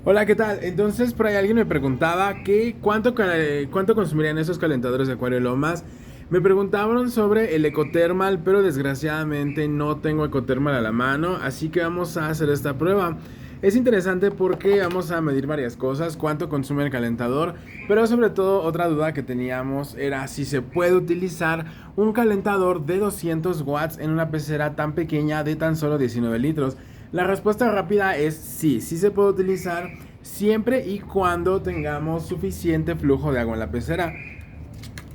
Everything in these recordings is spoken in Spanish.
Hola, ¿qué tal? Entonces, por ahí alguien me preguntaba que cuánto consumirían esos calentadores de Acuario Lomas. Me preguntaban sobre el Ecotermal, pero desgraciadamente no tengo Ecotermal a la mano, así que vamos a hacer esta prueba. Es interesante porque vamos a medir varias cosas, cuánto consume el calentador, pero sobre todo otra duda que teníamos era si se puede utilizar un calentador de 200 watts en una pecera tan pequeña de tan solo 19 litros. La respuesta rápida es sí, sí se puede utilizar siempre y cuando tengamos suficiente flujo de agua en la pecera.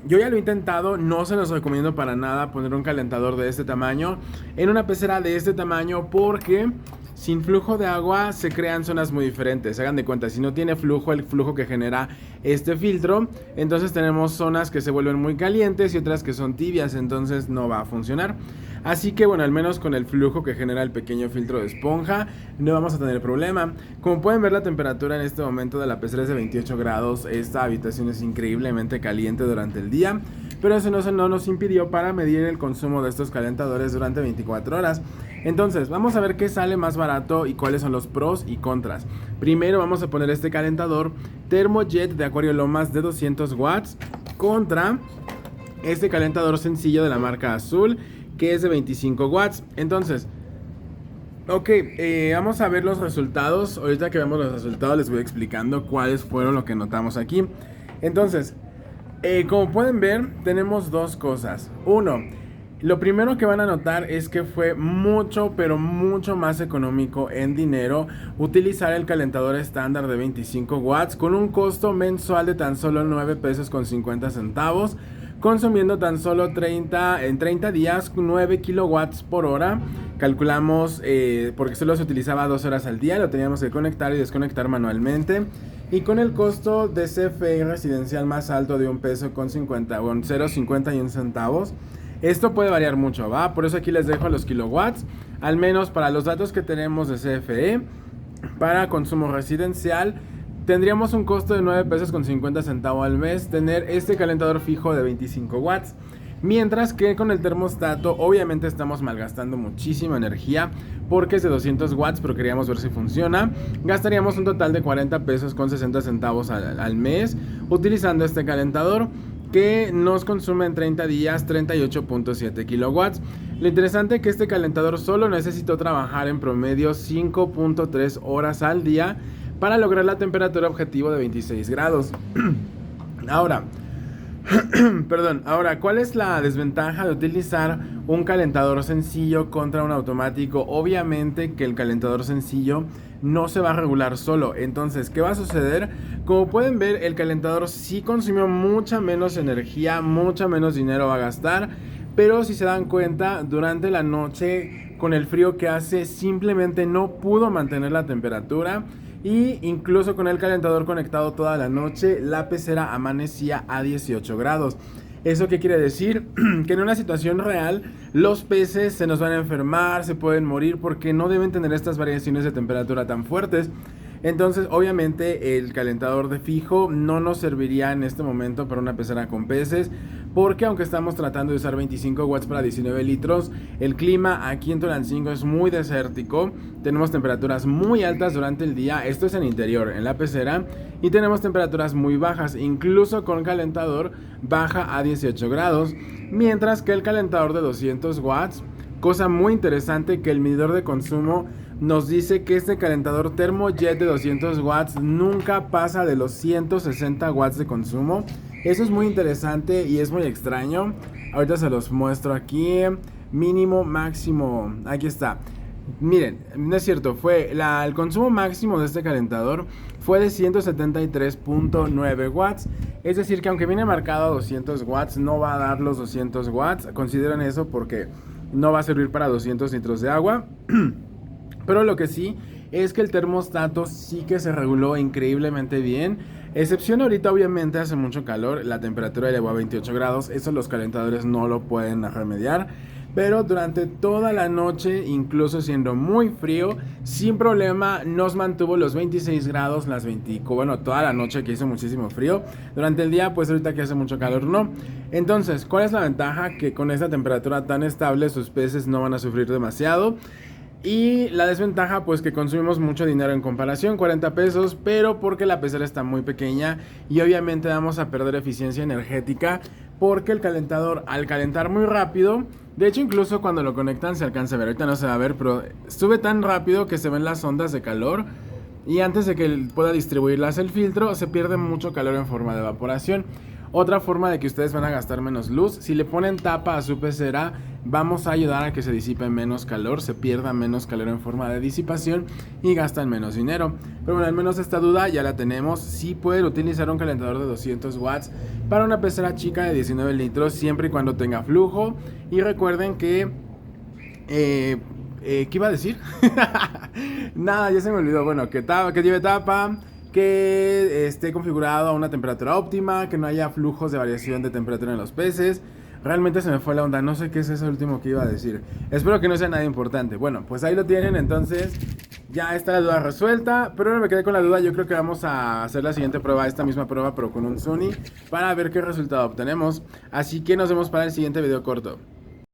Yo ya lo he intentado, no se los recomiendo para nada poner un calentador de este tamaño en una pecera de este tamaño porque sin flujo de agua se crean zonas muy diferentes. Hagan de cuenta, si no tiene flujo, el flujo que genera este filtro, entonces tenemos zonas que se vuelven muy calientes y otras que son tibias, entonces no va a funcionar. Así que bueno, al menos con el flujo que genera el pequeño filtro de esponja no vamos a tener problema. Como pueden ver, la temperatura en este momento de la pecera es de 28 grados. Esta habitación es increíblemente caliente durante el día, pero eso no nos impidió para medir el consumo de estos calentadores durante 24 horas. Entonces, vamos a ver qué sale más barato y cuáles son los pros y contras. Primero vamos a poner este calentador Thermojet de Acuario Lomas de 200 watts contra este calentador sencillo de la marca Azul que es de 25 watts. Entonces, ok, vamos a ver los resultados. Ahorita que vemos los resultados les voy explicando cuáles fueron lo que notamos aquí. Entonces, como pueden ver, tenemos dos cosas. Uno, lo primero que van a notar es que fue mucho, pero mucho más económico en dinero utilizar el calentador estándar de 25 watts con un costo mensual de tan solo 9 pesos con 50 centavos, consumiendo tan solo en 30 días 9 kilowatts por hora. Calculamos porque solo se utilizaba 2 horas al día, lo teníamos que conectar y desconectar manualmente. Y con el costo de CFE residencial más alto de 1 peso con 0.51 centavos. Esto puede variar mucho, ¿va? Por eso aquí les dejo los kilowatts, al menos para los datos que tenemos de CFE. Para consumo residencial tendríamos un costo de 9 pesos con 50 centavos al mes tener este calentador fijo de 25 watts. Mientras que con el termostato obviamente estamos malgastando muchísima energía porque es de 200 watts, pero queríamos ver si funciona. Gastaríamos un total de 40 pesos con 60 centavos al mes utilizando este calentador que nos consume en 30 días 38.7 kilowatts. Lo interesante es que este calentador solo necesitó trabajar en promedio 5.3 horas al día para lograr la temperatura objetivo de 26 grados. Ahora, ¿cuál es la desventaja de utilizar un calentador sencillo contra un automático? Obviamente que el calentador sencillo no se va a regular solo. Entonces, ¿qué va a suceder? Como pueden ver, el calentador sí consumió mucha menos energía, mucha menos dinero va a gastar. Pero si se dan cuenta, durante la noche, con el frío que hace, simplemente no pudo mantener la temperatura. Y incluso con el calentador conectado toda la noche, la pecera amanecía a 18 grados. ¿Eso qué quiere decir? Que en una situación real los peces se nos van a enfermar, se pueden morir porque no deben tener estas variaciones de temperatura tan fuertes. Entonces obviamente el calentador de fijo no nos serviría en este momento para una pecera con peces, porque aunque estamos tratando de usar 25 watts para 19 litros, el clima aquí en Tulancingo es muy desértico. Tenemos temperaturas muy altas durante el día, esto es en interior, en la pecera, y tenemos temperaturas muy bajas, incluso con calentador baja a 18 grados, mientras que el calentador de 200 watts, cosa muy interesante que el medidor de consumo nos dice que este calentador Thermojet de 200 watts nunca pasa de los 160 watts de consumo. Eso es muy interesante y es muy extraño. Ahorita se los muestro aquí. Mínimo, máximo. Aquí está. Miren, no es cierto, el consumo máximo de este calentador fue de 173.9 watts. Es decir, que aunque viene marcado a 200 watts, no va a dar los 200 watts. Consideren eso porque no va a servir para 200 litros de agua. Pero lo que sí es que el termostato sí que se reguló increíblemente bien. Excepción ahorita, obviamente hace mucho calor, la temperatura elevó a 28 grados. Eso los calentadores no lo pueden remediar. Pero durante toda la noche, incluso siendo muy frío, sin problema nos mantuvo los 26 grados, toda la noche que hizo muchísimo frío. Durante el día, pues ahorita que hace mucho calor, no. Entonces, ¿cuál es la ventaja? Que con esta temperatura tan estable sus peces no van a sufrir demasiado. Y la desventaja pues que consumimos mucho dinero en comparación, 40 pesos, pero porque la pecera está muy pequeña y obviamente vamos a perder eficiencia energética porque el calentador al calentar muy rápido, de hecho incluso cuando lo conectan se alcanza a ver, ahorita no se va a ver, pero sube tan rápido que se ven las ondas de calor y antes de que pueda distribuirlas el filtro se pierde mucho calor en forma de evaporación. Otra forma de que ustedes van a gastar menos luz, si le ponen tapa a su pecera, vamos a ayudar a que se disipe menos calor, se pierda menos calor en forma de disipación y gastan menos dinero. Pero bueno, al menos esta duda ya la tenemos. Sí pueden utilizar un calentador de 200 watts para una pecera chica de 19 litros, siempre y cuando tenga flujo. Y recuerden que... ¿qué iba a decir? Nada, ya se me olvidó. Bueno, que lleve tapa, que esté configurado a una temperatura óptima, que no haya flujos de variación de temperatura en los peces. Realmente se me fue la onda, no sé qué es eso último que iba a decir. Espero que no sea nada importante. Bueno, pues ahí lo tienen, entonces ya está la duda resuelta. Pero ahora me quedé con la duda, yo creo que vamos a hacer la siguiente prueba, esta misma prueba pero con un Sony, para ver qué resultado obtenemos. Así que nos vemos para el siguiente video corto.